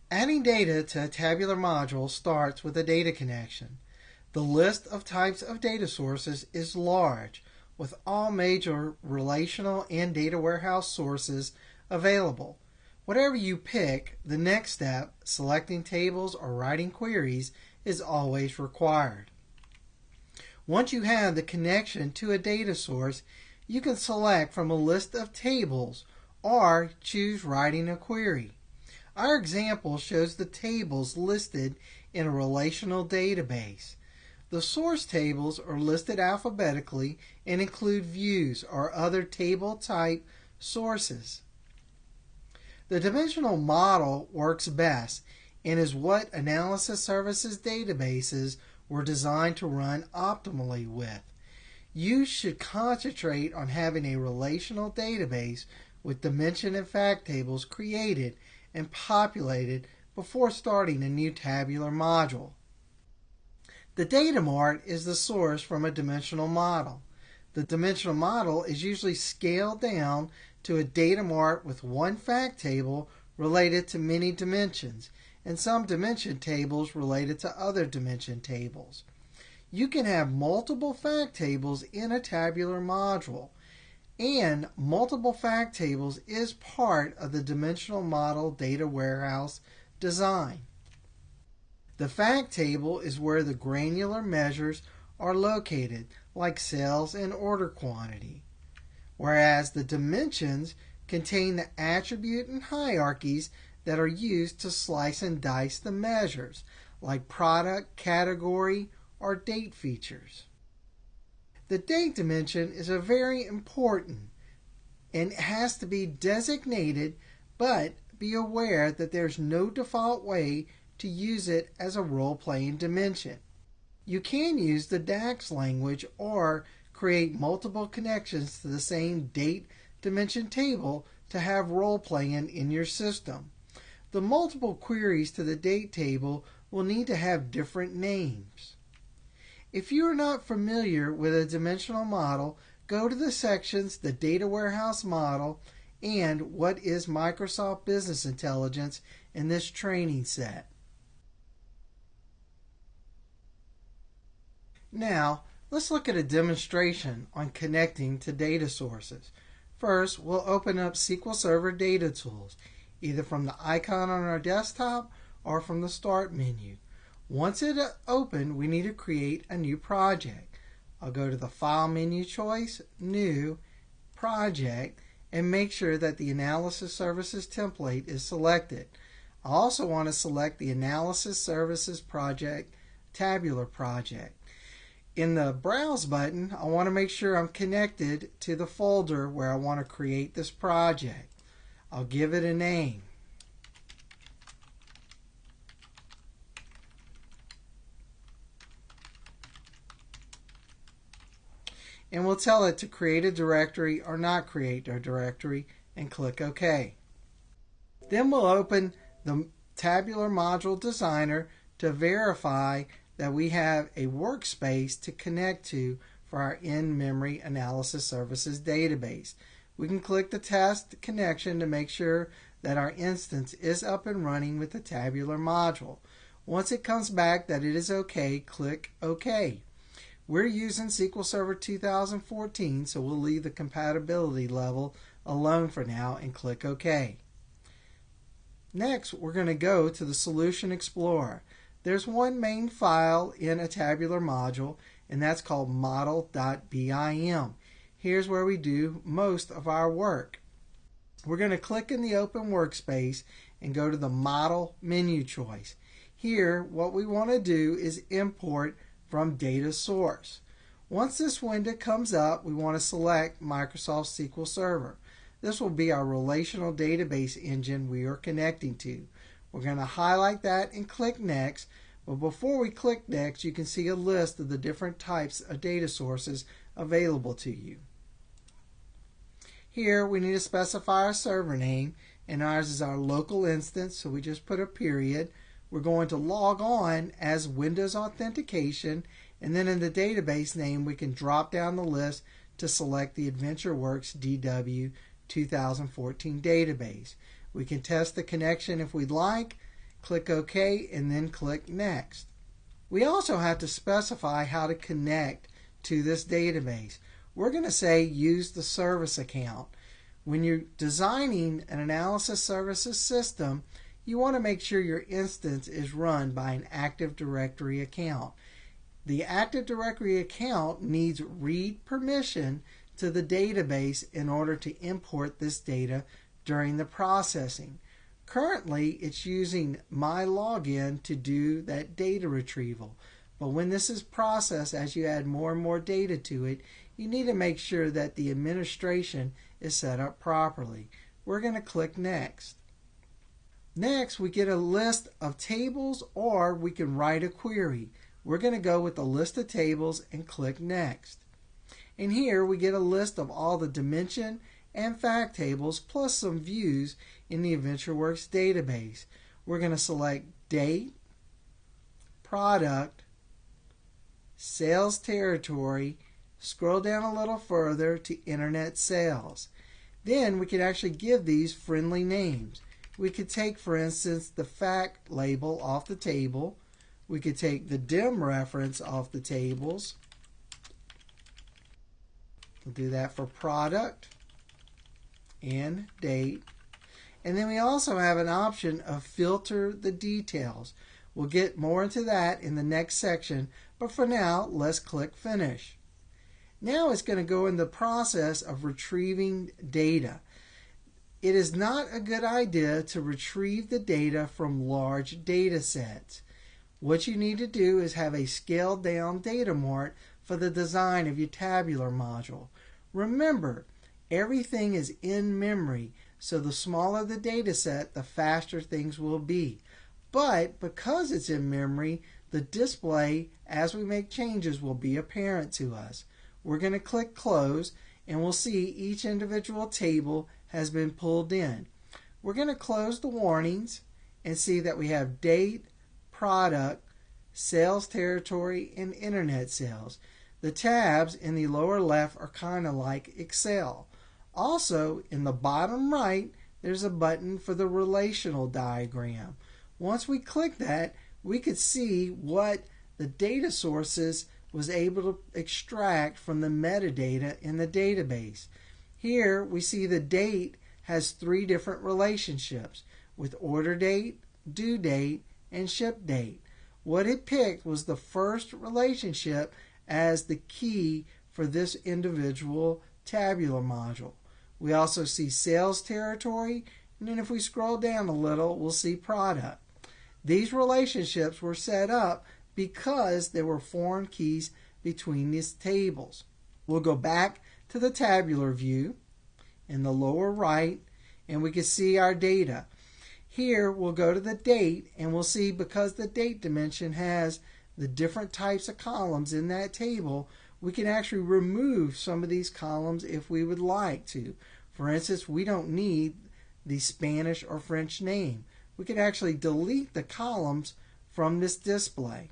Adding data to a tabular module starts with a data connection. The list of types of data sources is large, with all major relational and data warehouse sources available. Whatever you pick, the next step, selecting tables or writing queries, is always required. Once you have the connection to a data source, you can select from a list of tables or choose writing a query. Our example shows the tables listed in a relational database. The source tables are listed alphabetically and include views or other table type sources. The dimensional model works best and is what analysis services databases were designed to run optimally with. You should concentrate on having a relational database with dimension and fact tables created and populated before starting a new tabular module. The data mart is the source from a dimensional model. The dimensional model is usually scaled down to a data mart with one fact table related to many dimensions and some dimension tables related to other dimension tables. You can have multiple fact tables in a tabular module, and multiple fact tables is part of the dimensional model data warehouse design. The fact table is where the granular measures are located, like sales and order quantity, whereas the dimensions contain the attribute and hierarchies that are used to slice and dice the measures, like product, category, or date features. The date dimension is a very important and has to be designated, but be aware that there's no default way to use it as a role-playing dimension. You can use the DAX language or create multiple connections to the same date dimension table to have role-playing in your system. The multiple queries to the date table will need to have different names. If you are not familiar with a dimensional model, go to the sections The Data Warehouse Model and What is Microsoft Business Intelligence in this training set. Now, let's look at a demonstration on connecting to data sources. First, we'll open up SQL Server Data Tools, either from the icon on our desktop or from the Start menu. Once it is open, we need to create a new project. I'll go to the File menu choice, New, Project, and make sure that the Analysis Services template is selected. I also want to select the Analysis Services Project, Tabular Project. In the Browse button, I want to make sure I'm connected to the folder where I want to create this project. I'll give it a name. And we'll tell it to create a directory or not create a directory and click OK. Then we'll open the Tabular Module Designer to verify that we have a workspace to connect to for our in-memory analysis services database. We can click the test connection to make sure that our instance is up and running with the tabular module. Once it comes back that it is OK, click OK. We're using SQL Server 2014, so we'll leave the compatibility level alone for now and click OK. Next, we're going to go to the Solution Explorer. There's one main file in a tabular module, and that's called model.bim. Here's where we do most of our work. We're going to click in the open workspace and go to the Model menu choice. Here, what we want to do is import from data source. Once this window comes up, we want to select Microsoft SQL Server. This will be our relational database engine we are connecting to. We're going to highlight that and click Next. But before we click Next, you can see a list of the different types of data sources available to you. Here we need to specify our server name, and ours is our local instance, so we just put a period. We're going to log on as Windows Authentication, and then in the database name we can drop down the list to select the AdventureWorks DW 2014 database. We can test the connection if we'd like, Click OK and then click Next. We also have to specify how to connect to this database. We're going to say use the service account. When you're designing an analysis services system, you want to make sure your instance is run by an Active Directory account. The Active Directory account needs read permission to the database in order to import this data during the processing. Currently, it's using my login to do that data retrieval. But when this is processed, as you add more and more data to it, you need to make sure that the administration is set up properly. We're going to click Next. Next, we get a list of tables, or we can write a query. We're going to go with the list of tables and click Next. And here we get a list of all the dimension and fact tables plus some views in the AdventureWorks database. We're going to select Date, Product, Sales Territory, scroll down a little further to Internet Sales. Then we can actually give these friendly names. We could take, for instance, the fact label off the table. We could take the dim reference off the tables. We'll do that for product and date. And then we also have an option of filter the details. We'll get more into that in the next section, but for now, let's click Finish. Now it's going to go in the process of retrieving data. It is not a good idea to retrieve the data from large data sets. What you need to do is have a scaled down data mart for the design of your tabular module. Remember, everything is in memory, so the smaller the data set, the faster things will be. But because it's in memory, the display as we make changes will be apparent to us. We're going to click Close, and we'll see each individual table has been pulled in. We're going to close the warnings and see that we have date, product, sales territory, and internet sales. The tabs in the lower left are kind of like Excel. Also, in the bottom right, there's a button for the relational diagram. Once we click that, we could see what the data sources was able to extract from the metadata in the database. Here we see the date has 3 different relationships with order date, due date, and ship date. What it picked was the first relationship as the key for this individual tabular module. We also see sales territory, and then if we scroll down a little, we'll see product. These relationships were set up because there were foreign keys between these tables. We'll go back to the tabular view in the lower right, and we can see our data. Here we'll go to the date, and we'll see because the date dimension has the different types of columns in that table, we can actually remove some of these columns if we would like to. For instance, we don't need the Spanish or French name. We can actually delete the columns from this display.